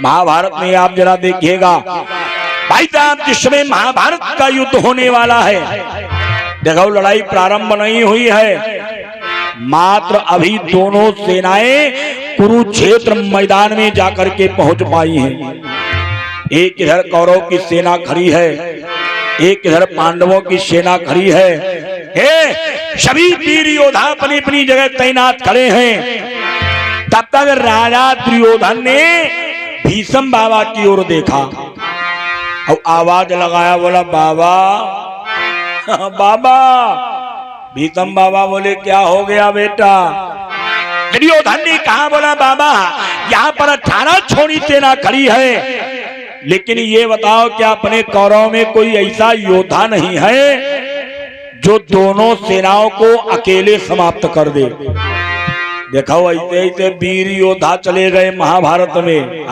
महाभारत में आप जरा देखिएगा भाई साहब, जिस समय महाभारत का युद्ध होने वाला है, देखो लड़ाई प्रारंभ नहीं हुई है, मात्र अभी दोनों सेनाएं कुरुक्षेत्र मैदान में जाकर के पहुंच पाई हैं। एक इधर कौरव की सेना खड़ी है, एक इधर पांडवों की सेना खड़ी है। सभी वीर योद्धा अपनी अपनी जगह तैनात खड़े हैं। तब तक राजा दुर्योधन ने भीष्म बाबा की ओर देखा और आवाज लगाया, बोला बाबा बाबा। भीष्म बाबा बोले क्या हो गया बेटा? दुर्योधन ने कहा, बोला बाबा यहाँ पर 18 छोड़ी सेना खड़ी है, लेकिन ये बताओ क्या अपने कौरव में कोई ऐसा योद्धा नहीं है जो दोनों सेनाओं को अकेले समाप्त कर दे? देखो ऐसे ऐसे वीर योद्धा चले गए महाभारत में।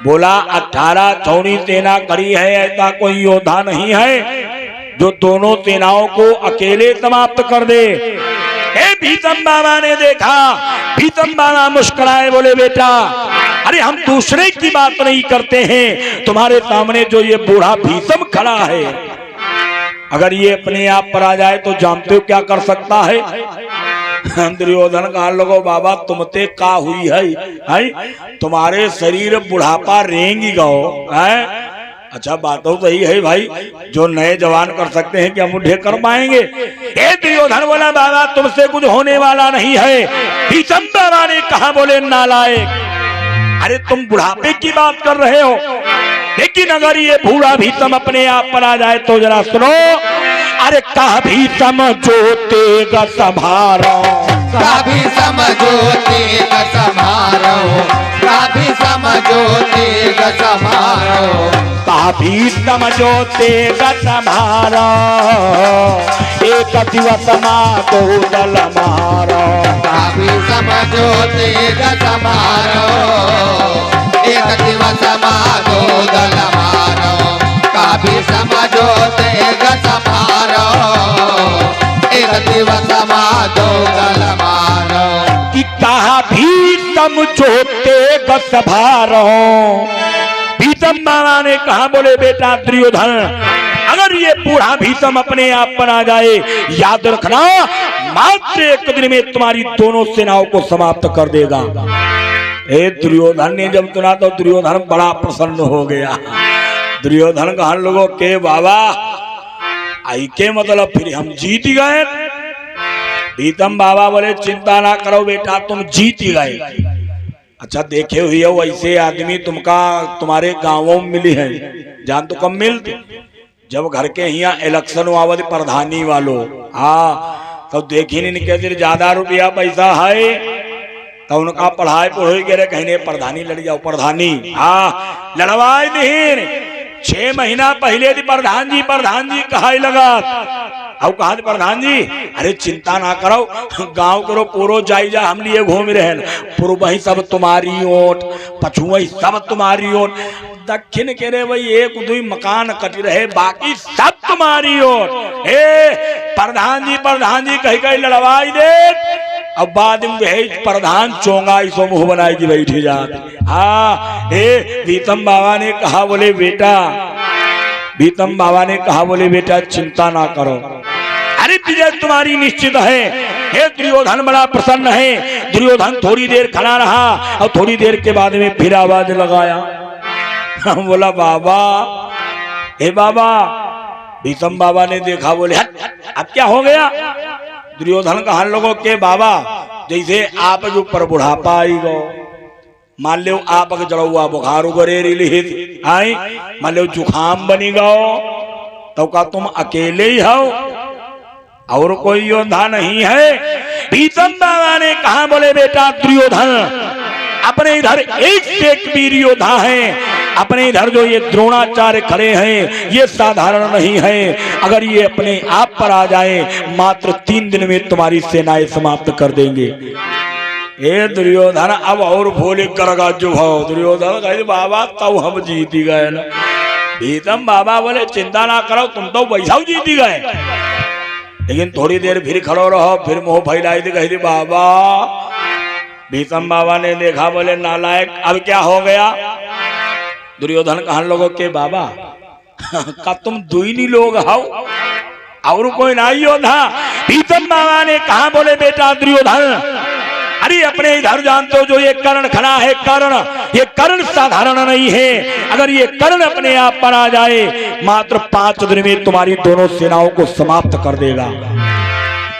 बोला 18 छोड़ी सेना खड़ी है, ऐसा कोई योद्धा नहीं है जो दोनों सेनाओं को अकेले समाप्त कर दे। भीष्म बाबा ने देखा, भीष्म बाबा मुस्कुराए, बोले बेटा अरे हम दूसरे की बात नहीं करते हैं, तुम्हारे सामने जो ये बूढ़ा भीष्म खड़ा है, अगर ये अपने आप पर आ जाए तो जानते हो क्या कर सकता है? दुर्योधन कहा, लोगो बाबा तुमते का हुई है? तुम्हारे शरीर बुढ़ापा रेंगी गो है। अच्छा बात तो सही है भाई, जो नए जवान कर सकते हैं क्या मुझे कर पाएंगे? दुर्योधन बोला बाबा तुमसे कुछ होने वाला नहीं है। भीष्म बाबा ने कहा, बोले नालायक, अरे तुम बुढ़ापे की बात कर रहे हो, लेकिन अगर ये बूढ़ा भीष्म अपने आप पर आ जाए तो जरा सुनो। अरे कभी समझोते संभारो, कभी समझोते संभारो, कभी समझोते संभारो, कभी समझोते संभारो, एक दिवस मातो दल मारो। कभी समझोते संभारो, एक दिवस मातो दल मारो, कभी समझोते संभारो, एक दिवस मातो दल मारो। कि कहा भी समझोते संभारो। भीष्म बाबा ने कहा, बोले बेटा दुर्योधन अगर ये बूढ़ा भीष्म अपने आप पर आ जाए, याद रखना मात्र एक दिन में तुम्हारी दोनों सेनाओं को समाप्त कर देगा। दुर्योधन ने जब सुना तो दुर्योधन बड़ा प्रसन्न हो गया। दुर्योधन कहा, लोगों के बाबा आई के मतलब फिर हम जीत गए? भीष्म बाबा बोले चिंता ना करो बेटा, तुम जीत ही गए। अच्छा देखे हुए हो ऐसे आदमी तुम्हारे गांवों में मिली है, जान तो कम मिलते जब घर के यहाँ इलेक्शन आवत प्रधानी वालों। तब देखी नहीं के ज्यादा रुपया पैसा है तो उनका पढ़ाई पढ़ोई के कहीं प्रधानी लड़ जाओ। प्रधानी लड़वाई नहीं, 6 महीना पहले थी प्रधान जी कहा लगा। अब कहा प्रधान जी अरे चिंता ना करो, गांव करो पूरो जाई जा, हम लिए घूम रहे, पूर्व ही सब तुम्हारी ओट, पछुआ सब तुम्हारी ओट, दक्षिण के रे भाई 1-2 मकान कट रहे, बाकी सब तुम्हारी ओट। प्रधान जी कही लड़वाई दे। अब बाद में प्रधान चोंगा इसो मुंह बनाई की बैठी जाती। भीष्म बाबा ने कहा, बोले बेटा, भीष्म बाबा ने कहा, बोले बेटा चिंता ना करो, अरे विजय तुम्हारी निश्चित है। दुर्योधन बड़ा प्रसन्न है। दुर्योधन थोड़ी देर खड़ा रहा और थोड़ी देर के बाद में फिर आवाज लगाया, बोला बाबा, हे बाबा। भीष्म बाबा ने देखा, बोले हट, अब क्या हो गया? दुर्योधन कहा, लोगों के बाबा जैसे आप जो पर बुढ़ापा आई गो, मान लो आप जड़ुआ बुखार उगरे आई, मान लो जुखाम बनी गो, तो का तुम अकेले ही हो और कोई योद्धा नहीं है? भीष्म बाबा ने कहा, बोले बेटा दुर्योधन अपने इधर एक वीर योद्धा है, अपने इधर जो ये द्रोणाचार्य खड़े हैं ये साधारण नहीं है, अगर ये अपने आप पर आ जाए मात्र 3 दिन में तुम्हारी सेनाएं समाप्त कर देंगे। दुर्योधन अब और भोले करगा जो हो। दुर्योधन कहे बाबा तब हम जीत ही गए ना। भीष्म बाबा बोले चिंता ना करो, तुम तो वैसा जीत ही गए, लेकिन थोड़ी देर फिर खड़ो रहो, फिर मुंह फैलाई दे कही बाबा भीषम बाबा ने देखा, बोले नालायक अब क्या हो गया? दुर्योधन कहने लोगों के बाबा का तुम दो ही नहीं लोग हाउ और कोई ना योद्धा। भीषम बाबा ने कहा, बोले बेटा दुर्योधन, अरे अपने इधर जानते हो जो ये कर्ण खड़ा है, कर्ण, ये कर्ण साधारण नहीं है। अगर ये कर्ण अपने आप पर आ जाए मात्र 5 दिन में तुम्हारी दोनों सेनाओं को समाप्त कर देगा।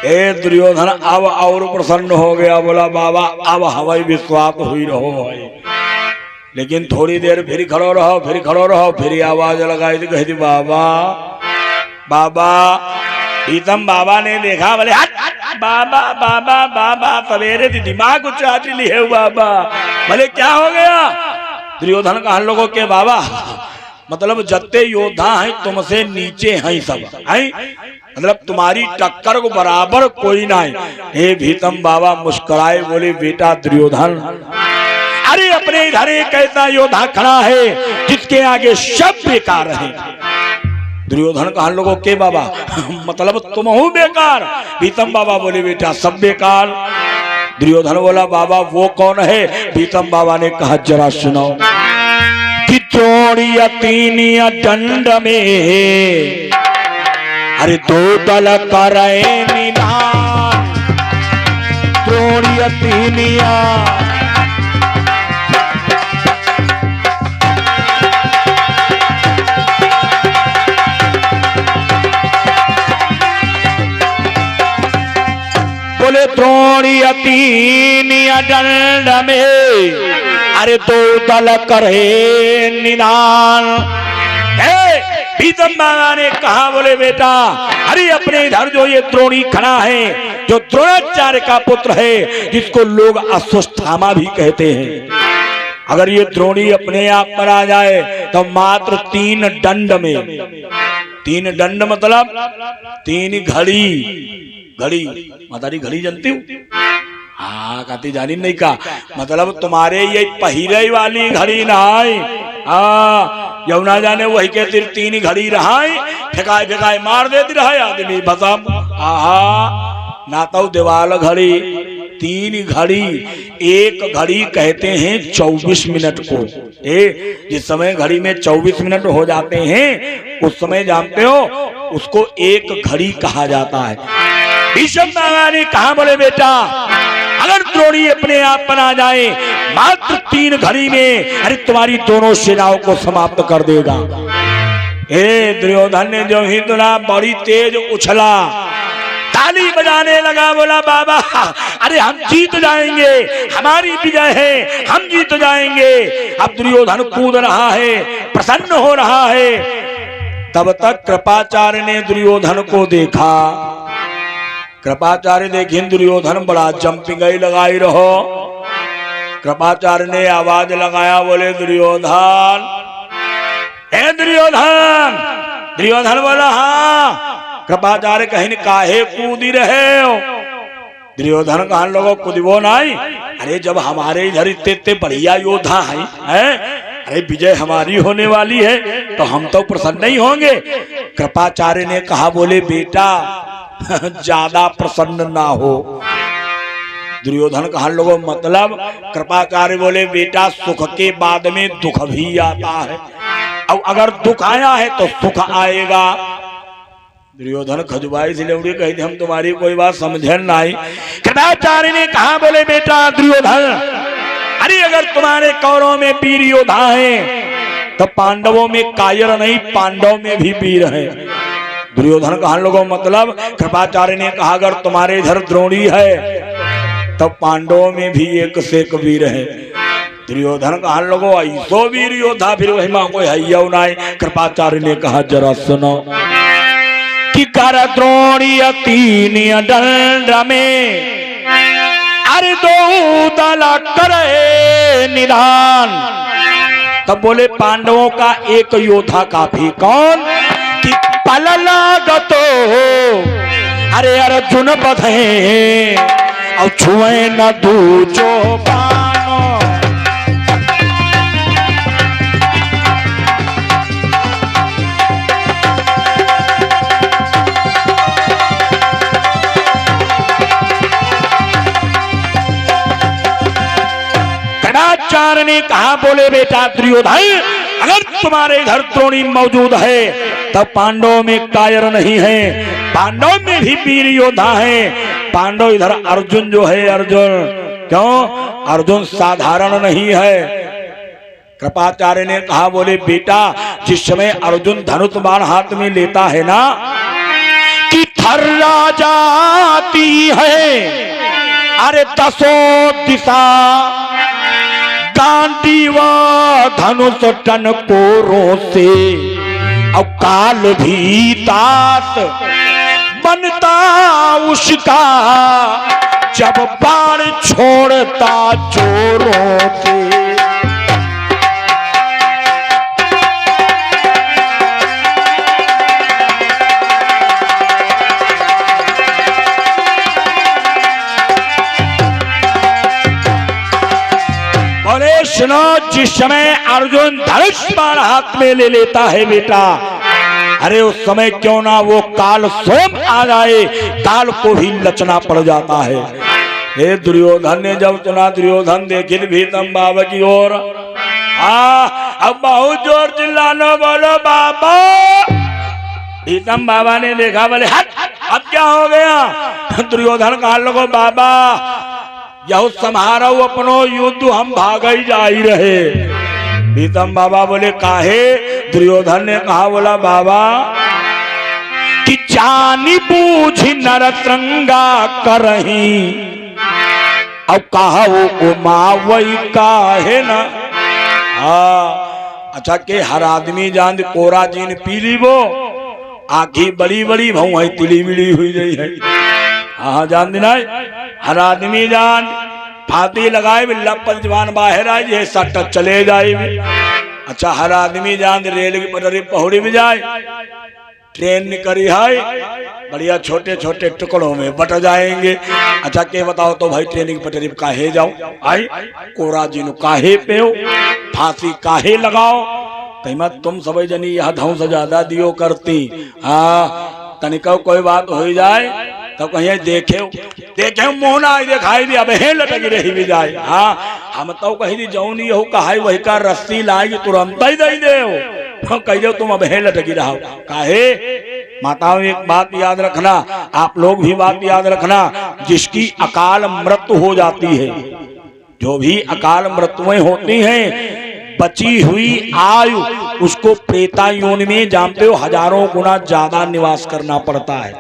ए दुर्योधन अब और प्रसन्न हो गया, बोला बाबा अब हवाई विश्वास हुई रहो है। लेकिन थोड़ी देर फिर खड़ो रहो, फिर खड़ो रहो, फिर आवाज लगाई थी, कही थी बाबा बाबा। भीषम बाबा ने देखा, बोले हट बाबा बाबा बाबा, सवेरे दिमाग उचाट लिए बाबा। बोले क्या हो गया? दुर्योधन कहा लोगों के बाबा मतलब जत्ते योद्धा हैं तुमसे नीचे हैं सब हैं, मतलब तुम्हारी टक्कर को बराबर कोई ना है। हे भीषम बाबा मुस्कुराए, बोले बेटा दुर्योधन, अरे अपने इधर एक ऐसा योद्धा खड़ा है जिसके आगे सब बेकार है। दुर्योधन कहा लोगों के बाबा मतलब तुम हो बेकार? भीषम बाबा बोले बेटा सब बेकार। दुर्योधन बोला बाबा वो कौन है? भीषम बाबा ने कहा जरा सुनो कि द्रोणीय तीनिया दंड में अरे 2 दल करे निदान। द्रोणीय तीनिया बोले द्रोणीय तीनिया दंड में अरे 2 दल करे निदान। भीषम बाबा ने कहा, बोले बेटा अरे अपने इधर जो ये द्रोणी खड़ा है, जो द्रोणाचार्य का पुत्र है, जिसको लोग अश्वत्थामा भी कहते हैं, अगर ये द्रोणी अपने आप पर आ जाए तो मात्र 3 दंड में, 3 दंड मतलब 3 घड़ी। घड़ी मातारी घड़ी जानती हूँ? हाँ कहती जानी नहीं का मतलब तुम्हारे ये पहिरे वाली घड़ी नहाई, हाँ यमुना जाने वही के तिर 3 घड़ी रहाई, फेंकाए फेंकाए मार देती रहा आदमी भसम। आहा ना तो देवाल घड़ी, 3 घड़ी, 1 घड़ी कहते हैं 24 मिनट को। जिस समय घड़ी में 24 मिनट हो जाते हैं उस समय जानते हो उसको 1 घड़ी कहा जाता है। भीषम बाबा ने कहा, बोले बेटा अगर द्रोणी अपने आप पर आ जाए मात्र 3 घड़ी में अरे तुम्हारी दोनों सेनाओं को समाप्त कर देगा। दुर्योधन ने जो ही सुना बड़ी तेज उछला, ताली बजाने लगा, बोला बाबा अरे हम जीत जाएंगे, हमारी विजय है, हम जीत जाएंगे। अब दुर्योधन कूद रहा है, प्रसन्न हो रहा है। तब तक कृपाचार्य ने दुर्योधन को देखा। कृपाचार्य देखिए दुर्योधन बड़ा जंपिंग लगाई रहो। कृपाचार्य ने आवाज लगाया, बोले दुर्योधन, हे दुर्योधन। दुर्योधन बोला हाँ। कृपाचार्य कहीं काहे कूदी रहे हो? दुर्योधन कहा लोगों कूदबो नहीं, अरे जब हमारे इधर इतने बढ़िया योद्धा हैं, अरे विजय हमारी होने वाली है तो हम तो प्रसन्न ही होंगे। कृपाचार्य ने कहा, बोले बेटा ज्यादा प्रसन्न ना हो। दुर्योधन कहा लोगों मतलब? कृपाचार्य बोले बेटा सुख के बाद में दुख भी आता है, और अगर दुख आया है तो सुख आएगा। दुर्योधन खजुबाई से लेवड़ी कही थी हम तुम्हारी कोई बात समझे नहीं। कृपाचार्य ने कहा, बोले बेटा दुर्योधन अरे अगर तुम्हारे कौरवों में वीर योद्धा है तो पांडवों में कायर नहीं, पांडव में भी वीर है। दुर्योधन कहा लोगों मतलब? कृपाचार्य ने कहा अगर तुम्हारे इधर द्रोणी है तो पांडवों में भी 1 से 1 वीर है। दुर्योधन कहा लोगों ऐसो वीर योद्धा फिर वही मां कोई है नहीं। कृपाचार्य ने कहा जरा सुनो कि कर द्रोणी 3 दंड में अरे 2 दल करे निदान। तब बोले पांडवों का 1 योद्धा काफी। कौन? कि पल लागतो अरे अर्जुन बधे और छुए न दूजो पानो। कृपाचार्य ने कहा, बोले बेटा दुर्योधन, अगर तुम्हारे इधर द्रोणी मौजूद है तब पांडवों में कायर नहीं है, पांडव में भी वीर योद्धा है। पांडव इधर अर्जुन जो है, अर्जुन क्यों, अर्जुन साधारण नहीं है। कृपाचार्य ने कहा, बोले बेटा जिस समय अर्जुन धनुष बाण हाथ में लेता है ना कि थर्रा जाती है, अरे दसों दिशा गांडीव धनुष टनकोरों से, अब काल भी दास बनता उसका जब बाण छोड़ता जोरों से। सुनो, जिस समय अर्जुन धनुष बाण हाथ में ले लेता है बेटा, अरे उस समय क्यों ना वो काल स्वयं आ जाए, काल को भी लचना पड़ जाता है। हे दुर्योधन ने जब चुना, दुर्योधन देखिल भीतम बाबा की ओर, अब बहुत जोर चिल्लाना, बोलो बाबा। भीतम बाबा ने देखा, बोले हट, अब क्या हो गया। दुर्योधन कहा, लोगो बाबा यह समारो अपनो युद्ध, हम भाग ही जा ही रहे। भीतम बाबा बोले काहे। दुर्योधन ने कहा, बोला बाबा कि जानी बूझ नरसंगा करही, अब कहा वो उमावई काहे ना। अच्छा के हर आदमी जान कोरा जीन पी ली, वो आखी बड़ी बड़ी भाऊ है, तिली बिली हुई गई है। हाँ जान दिना, हर आदमी जान फाती लगाए लपन जवान बाहर आए, ये सट चले जाए। अच्छा हर आदमी जान रेल की पटरी पहुड़ी में जाए, ट्रेन निकली है, बढ़िया छोटे छोटे टुकड़ों में बट जाएंगे। अच्छा के बताओ तो भाई, ट्रेन की पटरी पे काहे जाओ, आई कोरा जी नु काहे पे हो, फांसी काहे लगाओ। कहीं मत तुम सब जनी यह धौ से ज्यादा दियो करती। हाँ तनिको कोई बात हो जाए तो कहीं देखे मोहना दिखाई भी, अब लटकी रही भी जाए। हाँ हम तो कहीं दी जाऊ नहीं हो, कहा वही का रस्सी लाएगी तुरंत ही दे दे, कह दो तुम अब लटकी रहो काहे। माताओं एक बात याद रखना, आप लोग भी बात याद रखना, जिसकी अकाल मृत्यु हो जाती है, जो भी अकाल मृत्युएं होती हैं, बची हुई आयु उसको प्रेता योनि में जानते हो हजारों गुना ज्यादा निवास करना पड़ता है,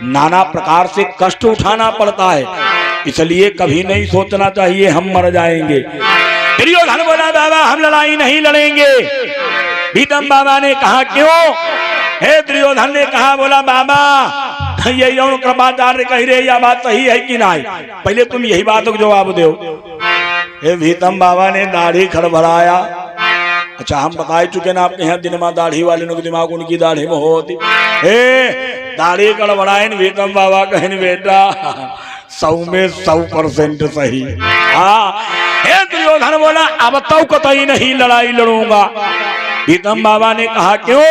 नाना प्रकार से कष्ट उठाना पड़ता है। इसलिए कभी नहीं सोचना चाहिए हम मर जाएंगे। दुर्योधन बोला बाबा हम लड़ाई नहीं लड़ेंगे। भीतम बाबा ने कहा क्यों। हे दुर्योधन ने कहा, बोला बाबा ये यौन कृपाचार्य कह रहे, यह बात सही है कि नहीं, पहले तुम यही बात को जवाब दो। हे भीतम बाबा ने दाढ़ी खड़बड़ाया। अच्छा हम बता चुके ना आपके यहाँ दिन में दाढ़ी वाले के दिमाग उनकी दाढ़ी में होती। हे दाढ़ी गड़बड़ाए भीतम बाबा कहें बेटा 100 में 100% सही। हाँ हे दुर्योधन बोला अब तो कतई नहीं लड़ाई लड़ूंगा। भीतम बाबा ने कहा क्यों।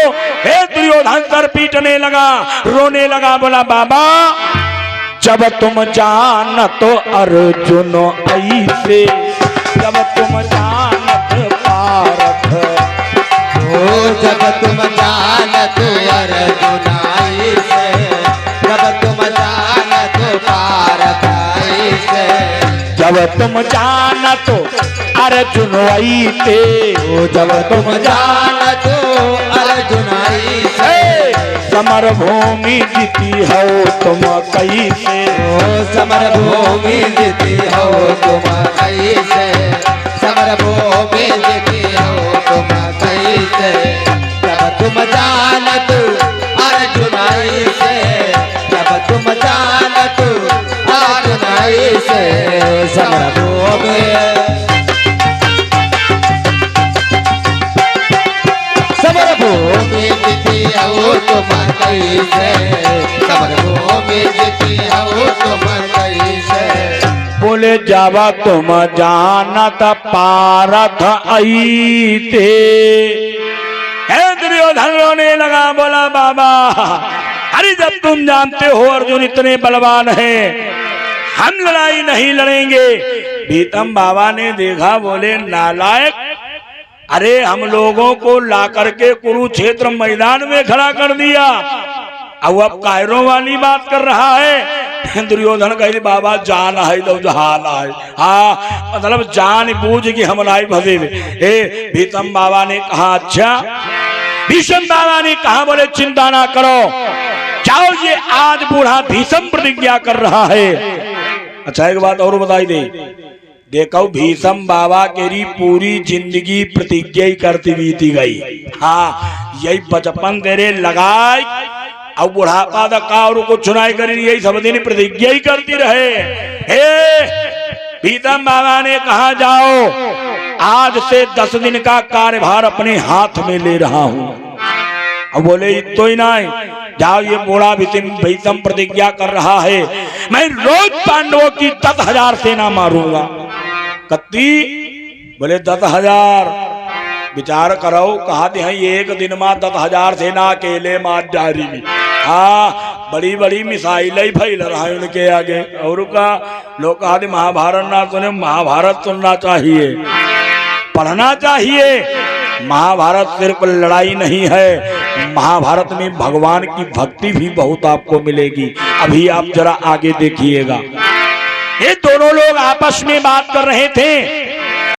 हे दुर्योधन सर पीटने लगा, रोने लगा, बोला बाबा जब तुम जान तो अर्जुन ऐसे, जब तुम जानत पारथ, जब तुम जानत अर्जुन ऐसे, जब तुम जानत पारथ ऐसे, जब तुम जानत अर्जुन ऐसे, जब तुम जानत अर्जुन ऐसे, समर भूमि जीती हो तुम कैसे, समर भूमि जीती हो तुम कैसे, समर भूमि जीती हो तुम कैसे, जब तुम जानत अर्जुन ऐसे, जब तुम जानत अर्जुन ऐसे, समर भूमि समर भूमि जीती हो तुम कैसे, समर भूमि जीती हो तुम कैसे, बोले जावा तुम जानत पारथ ऐसे। दुर्योधन रोने लगा, बोला बाबा अरे जब तुम जानते हो अर्जुन इतने बलवान हैं, हम लड़ाई नहीं लड़ेंगे। भीतम बाबा ने देखा, बोले नालायक, अरे हम लोगों को ला करके कुरुक्षेत्र मैदान में खड़ा कर दिया, अब कायरों वाली बात कर रहा है। दुर्योधन कही बाबा जान है तो जहान है, हाँ मतलब जान बूझ की हमलाई भसे। भीतम बाबा ने कहा अच्छा। भीष्म बाबा ने कहा, बोले चिंता ना करो, जाओ ये आज बूढ़ा भीष्म प्रतिज्ञा कर रहा है। अच्छा एक बात और बताई दे, देखो भीष्म बाबा केरी पूरी जिंदगी प्रतिज्ञा ही करती बीती गई। हाँ यही बचपन तेरे लगाई, अब बुढ़ापा का और कुछ चुनाई करी, यही सब दिन प्रतिज्ञा ही करती रहे। भीष्म बाबा ने कहा जाओ आज से 10 दिन का कार्यभार अपने हाथ में ले रहा हूं। अब बोले तो ही नहीं, जाओ ये बूढ़ा भीष्म प्रतिज्ञा कर रहा है, मैं रोज पांडवों की 10,000 सेना मारूंगा। कत्ती? बोले 10,000। विचार करो, कहा थे एक दिन में 10,000 सेना अकेले मार डारी भी। हाँ बड़ी बड़ी मिसाइल ही फैल रहा है उनके आगे। और का लोग कहा थे महाभारत ना सुने, महाभारत सुनना चाहिए, पढ़ना चाहिए। महाभारत सिर्फ लड़ाई नहीं है, महाभारत में भगवान की भक्ति भी बहुत आपको मिलेगी। अभी आप जरा आगे देखिएगा, ये दोनों लोग आपस में बात कर रहे थे।